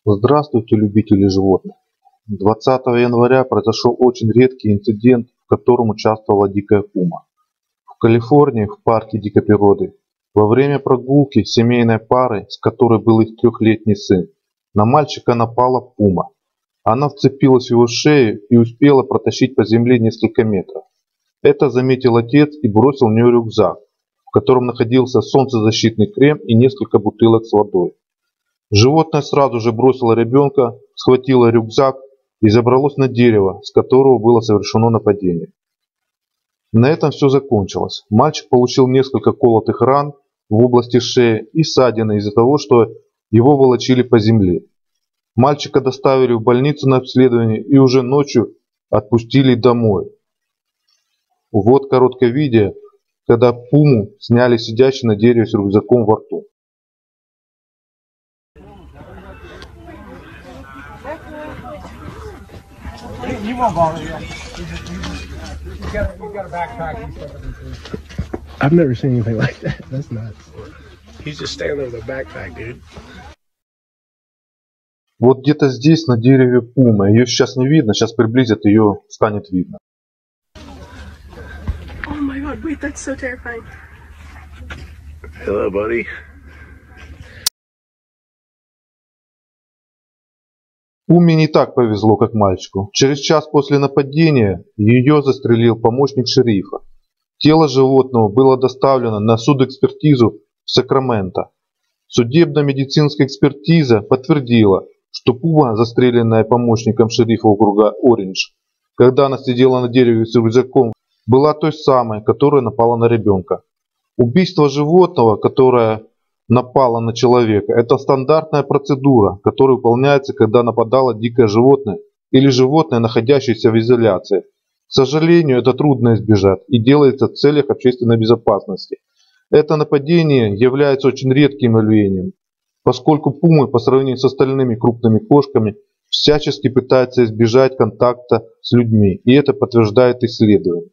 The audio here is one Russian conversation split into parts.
Здравствуйте, любители животных! 20 января произошел очень редкий инцидент, в котором участвовала дикая пума. В Калифорнии, в парке дикой природы, во время прогулки семейной пары, с которой был их трехлетний сын, на мальчика напала пума. Она вцепилась в его шею и успела протащить по земле несколько метров. Это заметил отец и бросил в нее рюкзак, в котором находился солнцезащитный крем и несколько бутылок с водой. Животное сразу же бросило ребенка, схватило рюкзак и забралось на дерево, с которого было совершено нападение. На этом все закончилось. Мальчик получил несколько колотых ран в области шеи и ссадины из-за того, что его волочили по земле. Мальчика доставили в больницу на обследование и уже ночью отпустили домой. Вот короткое видео, когда пуму сняли сидящий на дереве с рюкзаком во рту. He won't bother you. You got a backpack and stuff. I've never seen anything like that. That's nuts. He's just standing there with a backpack, dude. Вот где-то здесь на дереве пума. Ее сейчас не видно, сейчас приблизят, ее станет видно. Oh my god, wait, that's so terrifying. Hello, buddy. Пуме не так повезло, как мальчику. Через час после нападения ее застрелил помощник шерифа. Тело животного было доставлено на судэкспертизу в Сакраменто. Судебно-медицинская экспертиза подтвердила, что пума, застреленная помощником шерифа округа Ориндж, когда она сидела на дереве с рюкзаком, была той самой, которая напала на ребенка. Убийство животного, которое напало на человека, это стандартная процедура, которая выполняется, когда нападало дикое животное или животное, находящееся в изоляции. К сожалению, это трудно избежать и делается в целях общественной безопасности. Это нападение является очень редким явлением, поскольку пумы по сравнению с остальными крупными кошками всячески пытаются избежать контакта с людьми, и это подтверждает исследование.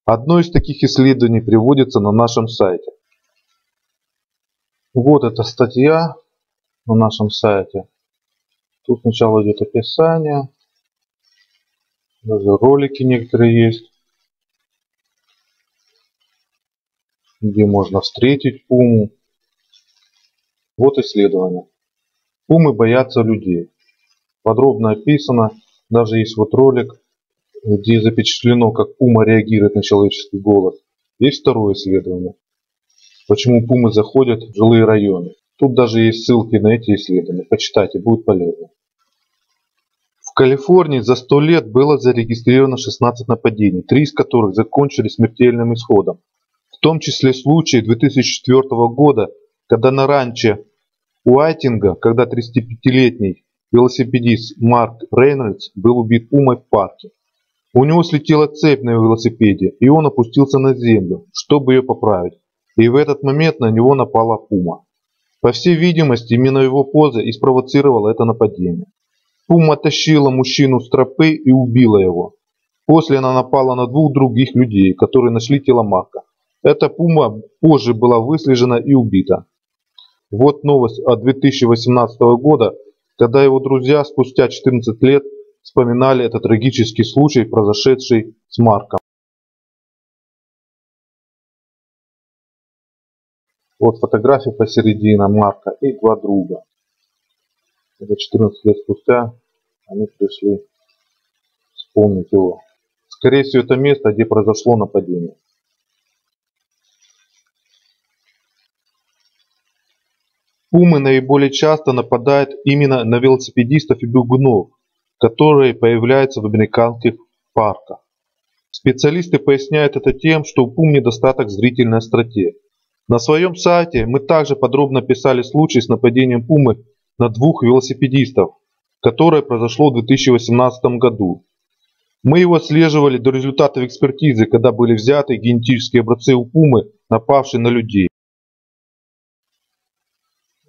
Одно из таких исследований приводится на нашем сайте. Вот эта статья на нашем сайте. Тут сначала идет описание, даже ролики некоторые есть, где можно встретить пуму. Вот исследование. Пумы боятся людей. Подробно описано, даже есть вот ролик, где запечатлено, как пума реагирует на человеческий голос. Есть второе исследование. Почему пумы заходят в жилые районы. Тут даже есть ссылки на эти исследования. Почитайте, будет полезно. В Калифорнии за 100 лет было зарегистрировано 16 нападений, 3 из которых закончились смертельным исходом. В том числе случаи 2004 года, когда на ранче Уайтинга, когда 35-летний велосипедист Марк Рейнольдс был убит пумой в парке. У него слетела цепь на его велосипеде, и он опустился на землю, чтобы ее поправить. И в этот момент на него напала пума. По всей видимости, именно его поза и спровоцировала это нападение. Пума тащила мужчину с тропы и убила его. После она напала на 2 других людей, которые нашли тело Марка. Эта пума позже была выслежена и убита. Вот новость от 2018 года, когда его друзья спустя 14 лет вспоминали этот трагический случай, произошедший с Марком. Вот фотография посередине Марка и 2 друга. Это 14 лет спустя они пришли вспомнить его. Скорее всего, это место, где произошло нападение. Пумы наиболее часто нападают именно на велосипедистов и бегунов, которые появляются в американских парках. Специалисты поясняют это тем, что у пум недостаток зрительной остроты. На своем сайте мы также подробно описали случай с нападением пумы на 2 велосипедистов, которое произошло в 2018 году. Мы его отслеживали до результатов экспертизы, когда были взяты генетические образцы у пумы, напавшей на людей.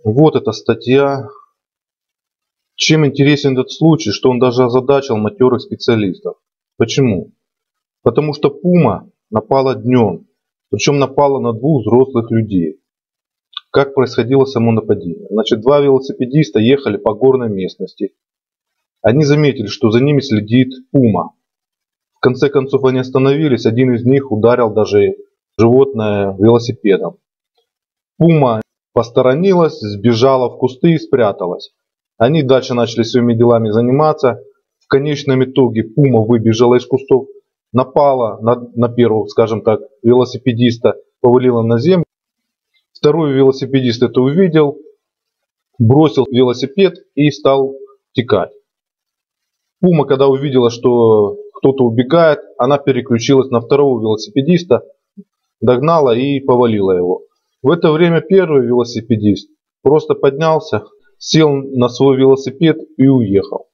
Вот эта статья. Чем интересен этот случай, что он даже озадачил матерых специалистов. Почему? Потому что пума напала днем, причем напала на 2 взрослых людей. как происходило само нападение. Значит, два велосипедиста ехали по горной местности. Они заметили, что за ними следит пума. В конце концов они остановились, один из них ударил даже животное велосипедом. Пума посторонилась, сбежала в кусты и спряталась. Они дальше начали своими делами заниматься. В конечном итоге пума выбежала из кустов, напала на первого, скажем так, велосипедиста, повалила на землю. Второй велосипедист это увидел, бросил велосипед и стал текать. Пума, когда увидела, что кто-то убегает, она переключилась на второго велосипедиста, догнала и повалила его. В это время первый велосипедист просто поднялся, сел на свой велосипед и уехал.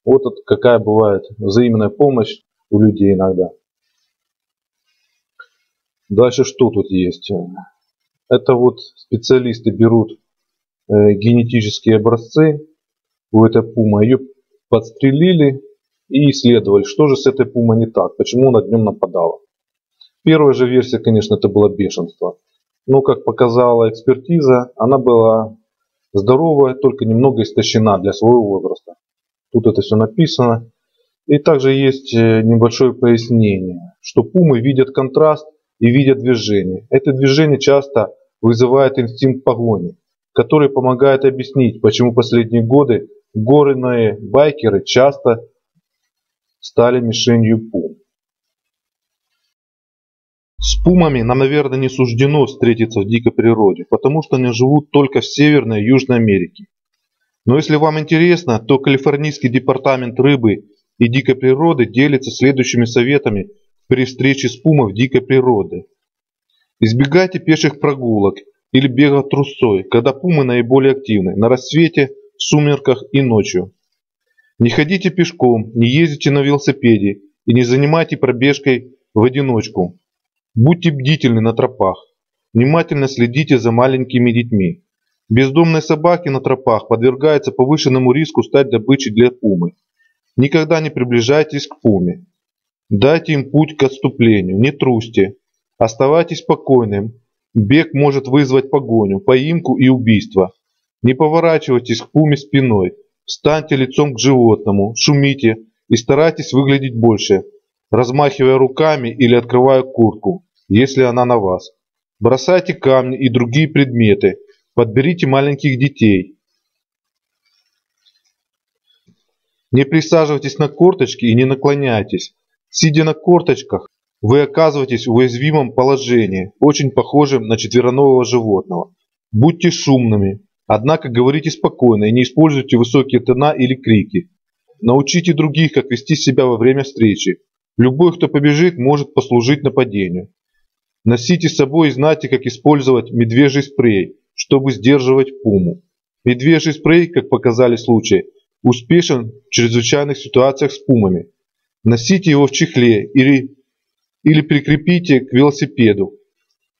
Вот это какая бывает взаимная помощь у людей иногда. Дальше что тут есть? Это вот специалисты берут генетические образцы у этой пумы, ее подстрелили и исследовали, что же с этой пумой не так, почему она днем нападала. Первая же версия, конечно, это было бешенство. Но, как показала экспертиза, она была здоровая, только немного истощена для своего возраста. Тут это все написано. И также есть небольшое пояснение, что пумы видят контраст и видят движение. Это движение часто вызывает инстинкт погони, который помогает объяснить, почему в последние годы горные байкеры часто стали мишенью пум. С пумами нам, наверное, не суждено встретиться в дикой природе, потому что они живут только в Северной и Южной Америке. Но если вам интересно, то Калифорнийский департамент рыбы и дикой природы делится следующими советами при встрече с пумой в дикой природе. Избегайте пеших прогулок или бега трусцой, когда пумы наиболее активны, на рассвете, в сумерках и ночью. Не ходите пешком, не ездите на велосипеде и не занимайте пробежкой в одиночку. Будьте бдительны на тропах. Внимательно следите за маленькими детьми. Бездомные собаки на тропах подвергаются повышенному риску стать добычей для пумы. Никогда не приближайтесь к пуме. Дайте им путь к отступлению, не трусьте. Оставайтесь спокойным. Бег может вызвать погоню, поимку и убийство. Не поворачивайтесь к пуме спиной. Встаньте лицом к животному, шумите и старайтесь выглядеть больше, размахивая руками или открывая куртку, если она на вас. Бросайте камни и другие предметы. Подберите маленьких детей. Не присаживайтесь на корточки и не наклоняйтесь. Сидя на корточках, вы оказываетесь в уязвимом положении, очень похожем на четвероногого животного. Будьте шумными, однако говорите спокойно и не используйте высокие тона или крики. Научите других, как вести себя во время встречи. Любой, кто побежит, может послужить нападению. Носите с собой и знайте, как использовать медвежий спрей, чтобы сдерживать пуму. Медвежий спрей, как показали случаи, успешен в чрезвычайных ситуациях с пумами. Носите его в чехле или прикрепите к велосипеду.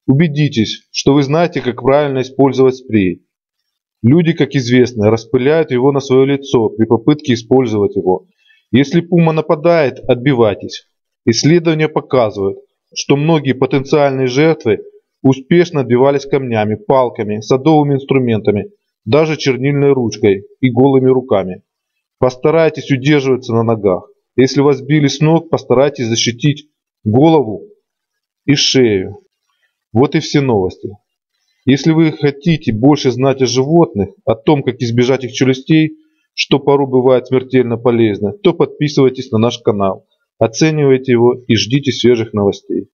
Убедитесь, что вы знаете, как правильно использовать спрей. Люди, как известно, распыляют его на свое лицо при попытке использовать его. Если пума нападает, отбивайтесь. Исследования показывают, что многие потенциальные жертвы успешно отбивались камнями, палками, садовыми инструментами, даже чернильной ручкой и голыми руками. Постарайтесь удерживаться на ногах. Если вас били с ног, постарайтесь защитить голову и шею. Вот и все новости. Если вы хотите больше знать о животных, о том, как избежать их челюстей, что порой бывает смертельно полезно, то подписывайтесь на наш канал, оценивайте его и ждите свежих новостей.